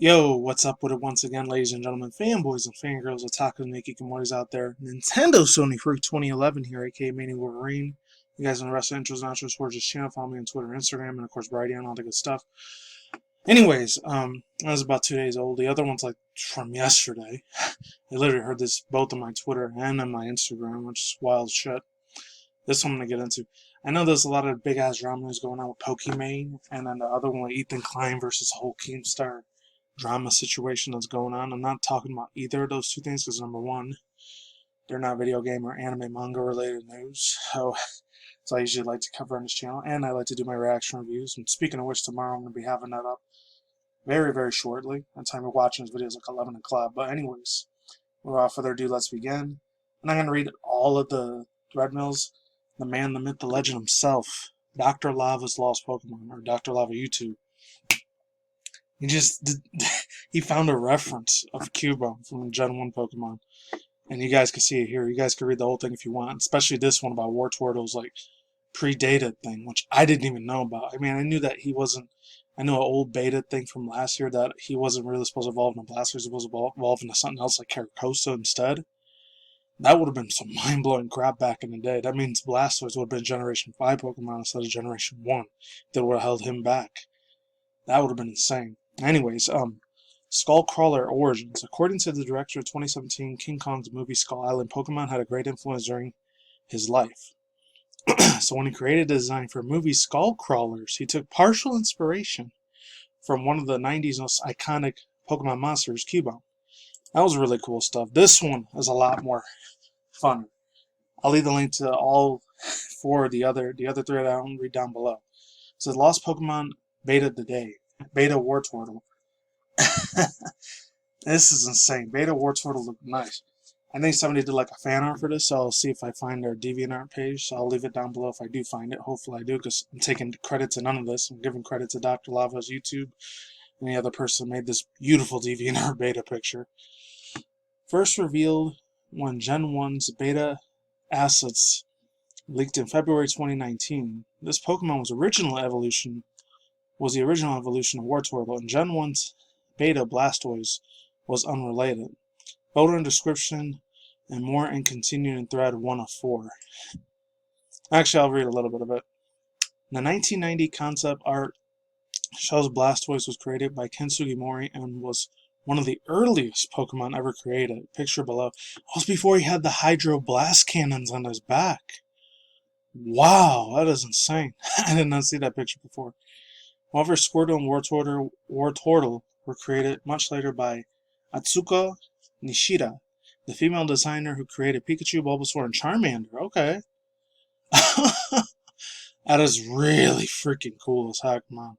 Yo, what's up with it once again, ladies and gentlemen, fanboys and fangirls, otaku and Nikikomoris out there. Nintendo Sony Freak 2011 here, aka Manny Wolverine. You guys on the rest of the intros and outros for this channel. Follow me on Twitter and Instagram, and of course, Brady and all the good stuff. Anyways, that was about 2 days old. The other one's like from yesterday. I literally heard this both on my Twitter and on my Instagram, which is wild shit. This one I'm gonna get into. I know there's a lot of big ass dramas going on with Pokimane, and then the other one with Ethan Klein versus the whole Keemstar drama situation that's going on. I'm not talking about either of those two things because number one, they're not video game or anime manga related news. So I usually like to cover on this channel, and I like to do my reaction reviews. And speaking of which, tomorrow I'm going to be having that up very, very shortly. By the time you're watching this video is like 11 o'clock. But anyways, without further ado, let's begin. And I'm going to read all of the thread mills. The man, the myth, the legend himself, Dr. Lava's Lost Pokemon, or Dr. Lava YouTube. He found a reference of Cubone from Gen 1 Pokemon. And you guys can see it here. You guys can read the whole thing if you want. Especially this one about Wartortle's like predated thing, which I didn't even know about. I mean, I knew that he wasn't. I knew an old beta thing from last year that he wasn't really supposed to evolve into Blastoise. He was supposed to evolve into something else like Caracosta instead. That would have been some mind-blowing crap back in the day. That means Blastoise would have been Generation 5 Pokemon instead of Generation 1. That would have held him back. That would have been insane. Anyways, Skullcrawler Origins. According to the director of 2017 King Kong's movie Skull Island, Pokemon had a great influence during his life. So when he created the design for movie Skullcrawlers, he took partial inspiration from one of the 90s most iconic Pokemon monsters, Cubone. That was really cool stuff. This one is a lot more fun. I'll leave the link to all four of the other three that I'll read down below. So the Lost Pokemon Beta today. Beta Wartortle. This is insane. Beta Wartortle looked nice. I think somebody did like a fan art for this, so I'll see if I find their DeviantArt page. So I'll leave it down below if I do find it. Hopefully I do, because I'm taking credit to none of this. I'm giving credit to Dr. Lava's YouTube and the other person who made this beautiful DeviantArt beta picture. First revealed when Gen 1's beta assets leaked in February 2019. This Pokemon was the original evolution of Wartortle, and Gen 1's beta Blastoise was unrelated. Photo and description and more and continued in thread 1 of 4. Actually, I'll read a little bit of it. The 1990 concept art shows Blastoise was created by Ken Sugimori and was one of the earliest Pokemon ever created. Picture below. It was before he had the Hydro Blast cannons on his back. Wow, that is insane. I did not see that picture before. However, Squirtle and Wartortle were created much later by Atsuko Nishida, the female designer who created Pikachu, Bulbasaur, and Charmander. Okay. That is really freaking cool as heck, man.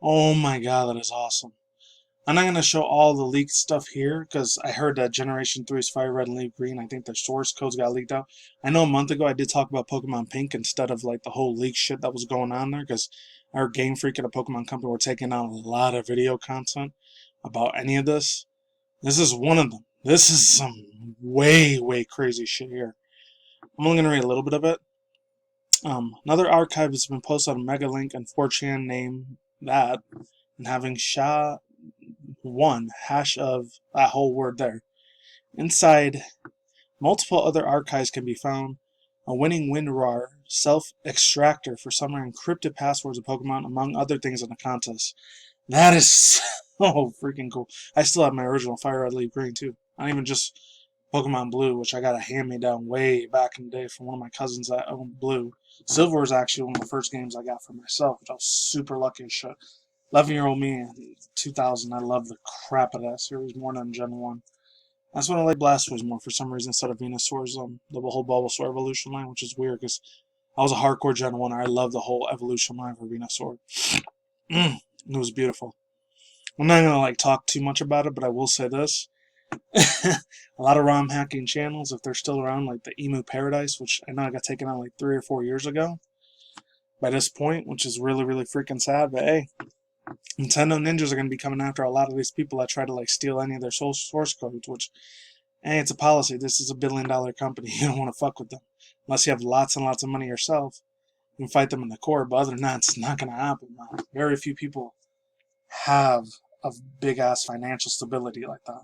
Oh my god, that is awesome. I'm not going to show all the leaked stuff here, because I heard that Generation 3's Fire Red and Leaf Green, I think their source codes got leaked out. I know a month ago I did talk about Pokemon Pink instead of like the whole leak shit that was going on there, because our Gamefreak and the Pokemon Company were taking out a lot of video content about any of this. This is one of them. This is some way, way crazy shit here. I'm only going to read a little bit of it. Another archive has been posted on Megalink and 4chan name that, and having SHA-1 hash of that whole word there. Inside, multiple other archives can be found. A winning WinRAR self-extractor for some encrypted passwords of Pokemon, among other things in the contest. That is so freaking cool. I still have my original Fire Red Leaf Green too. Not even just Pokemon Blue, which I got a hand-me-down way back in the day from one of my cousins that owned Blue. Silver was actually one of the first games I got for myself, which I was super lucky as shit. 11-year-old me in 2000, I love the crap of that series more than Gen 1. That's when I like Blastoise more for some reason instead of Venasaur's the whole Bulbasaur evolution line, which is weird because I was a hardcore Gen 1. I love the whole evolution line for Venusaur. It was beautiful. I'm not going to like talk too much about it, but I will say this. A lot of ROM hacking channels, if they're still around, like the Emu Paradise, which I know I got taken out like 3 or 4 years ago by this point, which is really, really freaking sad, but hey, Nintendo ninjas are going to be coming after a lot of these people that try to like steal any of their source codes, which, hey, it's a policy. This is a billion-dollar company. You don't want to fuck with them. Unless you have lots and lots of money yourself, you can fight them in the court, but other than that, it's not going to happen, man. Very few people have of big ass financial stability like that.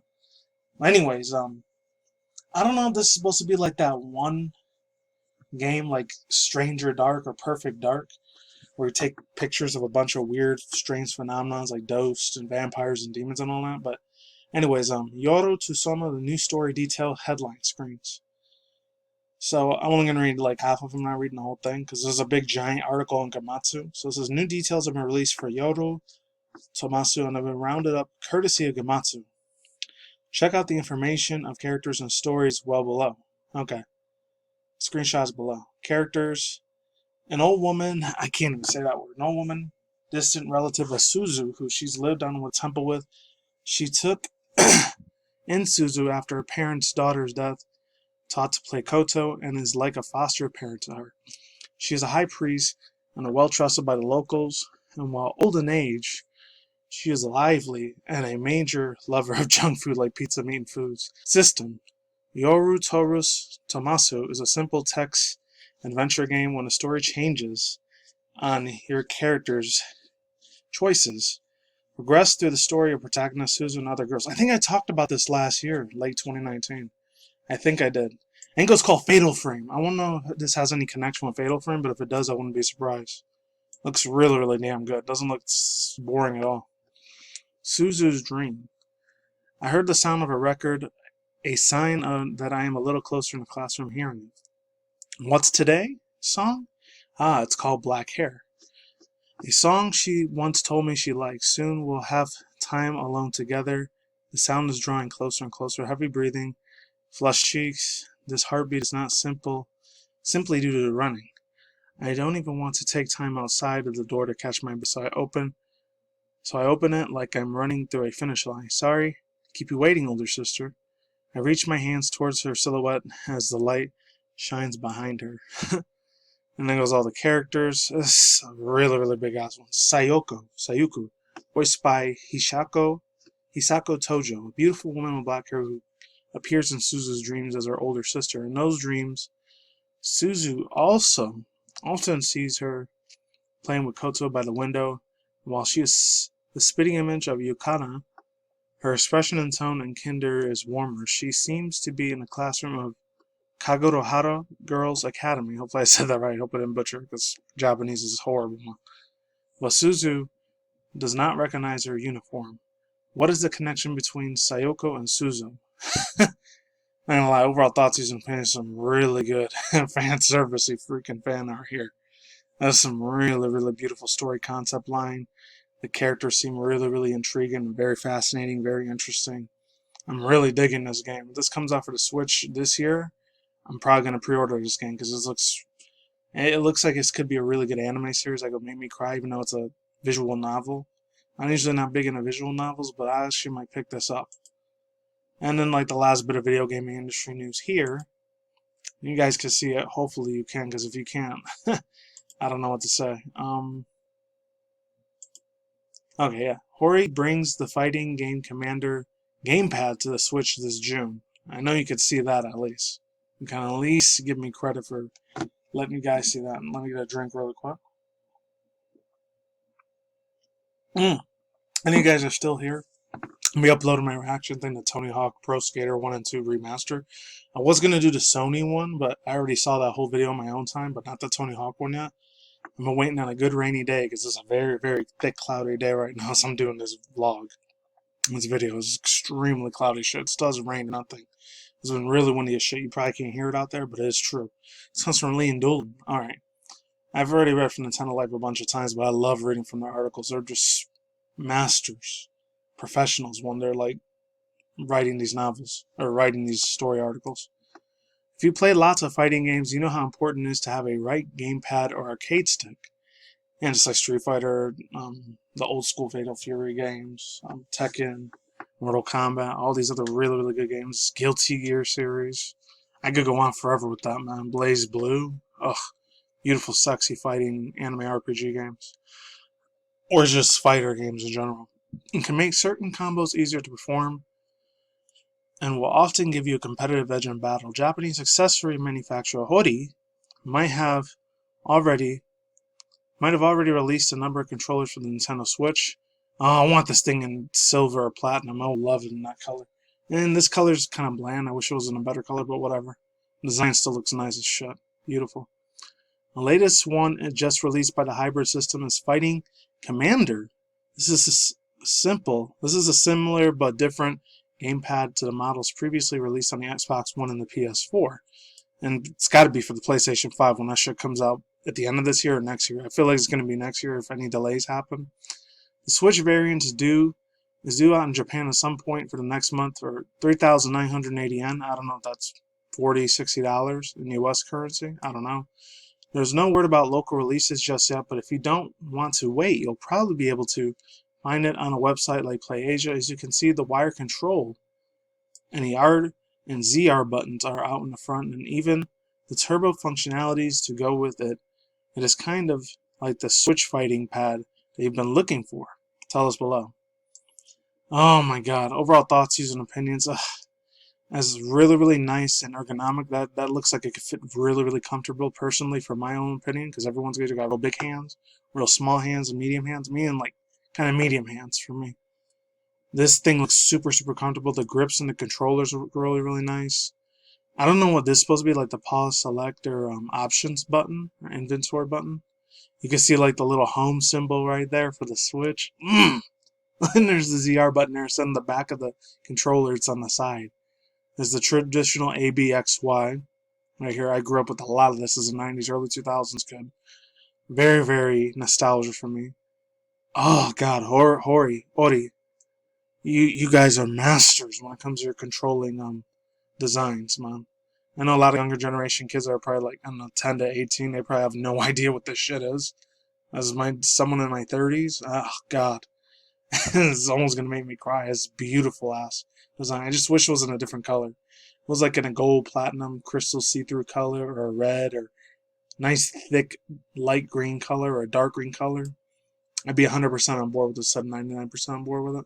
Anyways, I don't know if this is supposed to be like that one game like Stranger Dark or Perfect Dark, where you take pictures of a bunch of weird, strange phenomenons like ghosts and vampires and demons and all that. But anyways, Yoru to Soma, the new story detail headline screens. So I'm only gonna read like half of them, not reading the whole thing, because there's a big giant article on Gamatsu. So it says new details have been released for Yoru, Tomosu, and have been rounded up courtesy of Gamatsu. Check out the information of characters and stories well below. Okay. Screenshots below. Characters. An old woman, I can't even say that word. An old woman, distant relative of Suzu, who she's lived on a temple with. She took in Suzu after her parents' daughter's death, taught to play koto, and is like a foster parent to her. She is a high priest and are well trusted by the locals, and while old in age, she is lively and a major lover of junk food like pizza, meat, and foods. System. Yoru Torus Tomasu is a simple text adventure game when the story changes on your character's choices. Progress through the story of protagonist Suzu and other girls. I think I talked about this last year, late 2019. I think I did. I think it was called Fatal Frame. I don't know if this has any connection with Fatal Frame, but if it does, I wouldn't be surprised. Looks really, really damn good. Doesn't look boring at all. Suzu's Dream. I heard the sound of a record, a sign that I am a little closer in the classroom hearing it. What's today? Song? Ah, it's called Black Hair. A song she once told me she liked. Soon we'll have time alone together. The sound is drawing closer and closer. Heavy breathing, flushed cheeks. This heartbeat is not simply due to the running. I don't even want to take time outside of the door to catch my breath. So I open it like I'm running through a finish line. Sorry, keep you waiting, older sister. I reach my hands towards her silhouette as the light shines behind her. And then goes all the characters. This is a really, really big ass one. Sayuku, voiced by Hisako Tojo, a beautiful woman with black hair who appears in Suzu's dreams as her older sister. In those dreams, Suzu also often sees her playing with Koto by the window. While she is the spitting image of Yukana, her expression and tone in Kinder is warmer. She seems to be in the classroom of Kagorohara Girls Academy. Hopefully I said that right. I hope I didn't butcher it, because Japanese is horrible. But Suzu does not recognize her uniform. What is the connection between Sayoko and Suzu? I'm not gonna lie, overall thoughts he's been painting some really good fan servicey freaking fan art here. That's some really, really beautiful story concept line. The characters seem really, really intriguing, very fascinating, very interesting. I'm really digging this game. If this comes out for the Switch this year, I'm probably gonna pre-order this game because it looks like it could be a really good anime series. Like, it'll make me cry, even though it's a visual novel. I'm usually not big into visual novels, but I actually might pick this up. And then, like, the last bit of video gaming industry news here. You guys can see it. Hopefully you can, because if you can't, I don't know what to say. Okay, yeah. Hori brings the fighting game Commander gamepad to the Switch this June. I know you could see that at least. You can at least give me credit for letting you guys see that. And let me get a drink really quick. And you guys are still here. We uploaded my reaction thing to Tony Hawk Pro Skater 1 and 2 Remaster. I was going to do the Sony one, but I already saw that whole video on my own time, but not the Tony Hawk one yet. I'm waiting on a good rainy day because it's a very, very thick, cloudy day right now, so I'm doing this vlog. This video is extremely cloudy shit. It still doesn't rain, nothing. It's been really windy as shit. You probably can't hear it out there, but it is true. This comes from Lee and Doolin. Alright. I've already read from Nintendo Life a bunch of times, but I love reading from their articles. They're just masters. Professionals when they're like writing these novels or writing these story articles. If you play lots of fighting games, you know how important it is to have a right gamepad or arcade stick. And just like Street Fighter, the old school Fatal Fury games, Tekken, Mortal Kombat, all these other really, really good games. Guilty Gear series. I could go on forever with that, man. Blaze Blue. Ugh. Beautiful, sexy fighting anime RPG games. Or just fighter games in general. It can make certain combos easier to perform and will often give you a competitive edge in battle. Japanese accessory manufacturer Hori might have already released a number of controllers for the Nintendo Switch. Oh, I want this thing in silver or platinum. I would love it in that color. And this color's kind of bland. I wish it was in a better color, but whatever. The design still looks nice as shit. Beautiful. The latest one just released by the hybrid system is Fighting Commander. This is simple. This is a similar but different gamepad to the models previously released on the Xbox One and the PS4. And it's got to be for the PlayStation 5 when that shit comes out at the end of this year or next year. I feel like it's going to be next year if any delays happen. The Switch variant is due out in Japan at some point for the next month for 3,980 yen. I don't know if that's $40, $60 in US currency. I don't know. There's no word about local releases just yet, but if you don't want to wait, you'll probably be able to find it on a website like PlayAsia. As you can see, the wire control and the R and ZR buttons are out in the front, and even the turbo functionalities to go with it. It is kind of like the Switch fighting pad that you've been looking for. Tell us below. Oh my god. Overall thoughts, views, and opinions. As really, really nice and ergonomic. That looks like it could fit really, really comfortable personally for my own opinion, because everyone's got real big hands, real small hands, and medium hands. Me and like kind of medium hands for me. This thing looks super, super comfortable. The grips and the controllers are really, really nice. I don't know what this is supposed to be, like the pause, select, or options button, or inventory button. You can see like the little home symbol right there for the Switch. And there's the ZR button there. It's on the back of the controller. It's on the side. There's the traditional ABXY right here. I grew up with a lot of this as a 90s, early 2000s kid. Very, very nostalgia for me. Oh god, Hori. You guys are masters when it comes to your controlling designs, man. I know a lot of younger generation kids that are probably like, I don't know, 10 to 18, they probably have no idea what this shit is. As someone in my 30s, oh god. It's almost gonna make me cry. It's beautiful ass design. I just wish it was in a different color. It was like in a gold, platinum, crystal see-through color, or a red, or nice thick light green color, or a dark green color. I'd be 100% on board with this, 99% on board with it.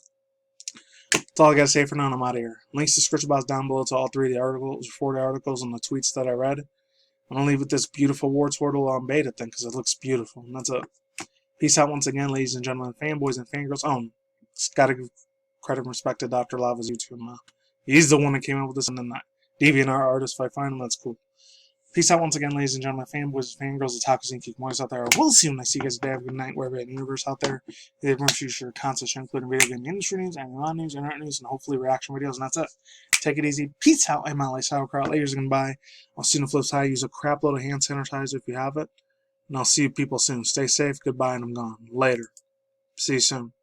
That's all I gotta say for now, and I'm out of here. Links to description box down below to all 4 articles, and the tweets that I read. I'm gonna leave with this beautiful worturtle on beta thing because it looks beautiful. And that's it. Peace out once again, ladies and gentlemen, fanboys and fangirls. Just gotta give credit and respect to Dr. Lava's YouTube. He's the one that came up with this, and then that DeviantArt artist. If I find him, that's cool. Peace out once again, ladies and gentlemen, fanboys and fangirls, the tacos and kikimoris out there. We'll see you when I see you guys today. Have a good night, wherever in the universe out there. They want to share content, including video game industry news, anime news, internet news, and hopefully reaction videos. And that's it. Take it easy. Peace out. I'm LA Sauerkraut. Layers are gonna buy. I'll see you on the flip side. Use a crap load of hand sanitizer if you have it. And I'll see you people soon. Stay safe. Goodbye, and I'm gone. Later. See you soon.